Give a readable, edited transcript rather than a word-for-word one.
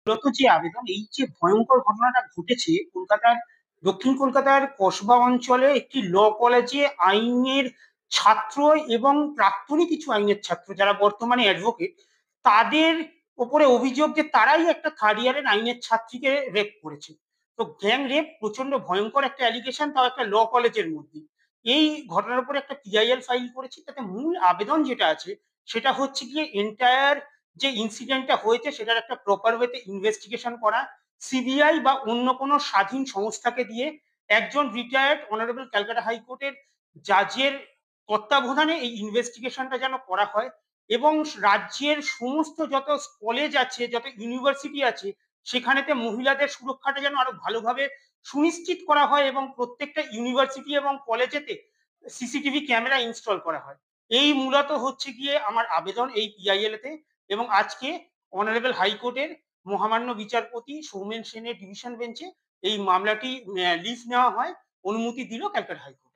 মূলত যে আবেদন, এই যে ভয়ঙ্কর ঘটনাটা ঘটেছে কলকাতার, দক্ষিণ কলকাতার কসবা অঞ্চলে একটি ল কলেজে আইনের ছাত্র এবং প্রাক্তনী কিছু আইনের ছাত্র যারা বর্তমানে অ্যাডভোকেট, তাদের ওপরে অভিযোগ যে তারাই একটা থার্ড ইয়ারের আইনের ছাত্রীকে রেপ করেছে। তো গ্যাং রেপ প্রচন্ড ভয়ঙ্কর একটা অ্যালিগেশন, তাও একটা ল কলেজের মধ্যে। এই ঘটনার উপরে একটা পিআইএল ফাইল করেছি, তাতে মূল আবেদন যেটা আছে সেটা হচ্ছে গিয়ে এন্টায়ার যে ইনসিডেন্টটা হয়েছে সেটার একটা প্রপার ওয়েতে ইনভেস্টিগেশন করা, সিবিআই বা অন্য কোনো স্বাধীন সংস্থাকে দিয়ে একজন রিটায়ার্ড অনারেবল ক্যালকাটা হাইকোর্টের জাজের তত্ত্বাবধানে এই ইনভেস্টিগেশনটা যেন করা হয়, এবং রাজ্যের সমস্ত যত কলেজ আছে, যত ইউনিভার্সিটি আছে, সেখানেতে মহিলাদের সুরক্ষাটা যেন আরো ভালোভাবে সুনিশ্চিত করা হয়, এবং প্রত্যেকটা ইউনিভার্সিটি এবং কলেজেতে সিসিটিভি ক্যামেরা ইনস্টল করা হয়। এই মূলত হচ্ছে গিয়ে আমার আবেদন এই পিআইএল তে। এবং আজকে অনারেবল হাইকোর্টের মহামান্য বিচারপতি সৌমেন সেনের ডিভিশন বেঞ্চে এই মামলাটি লিভ নেওয়া হয়, অনুমতি দিল ক্যালকাটা হাইকোর্ট।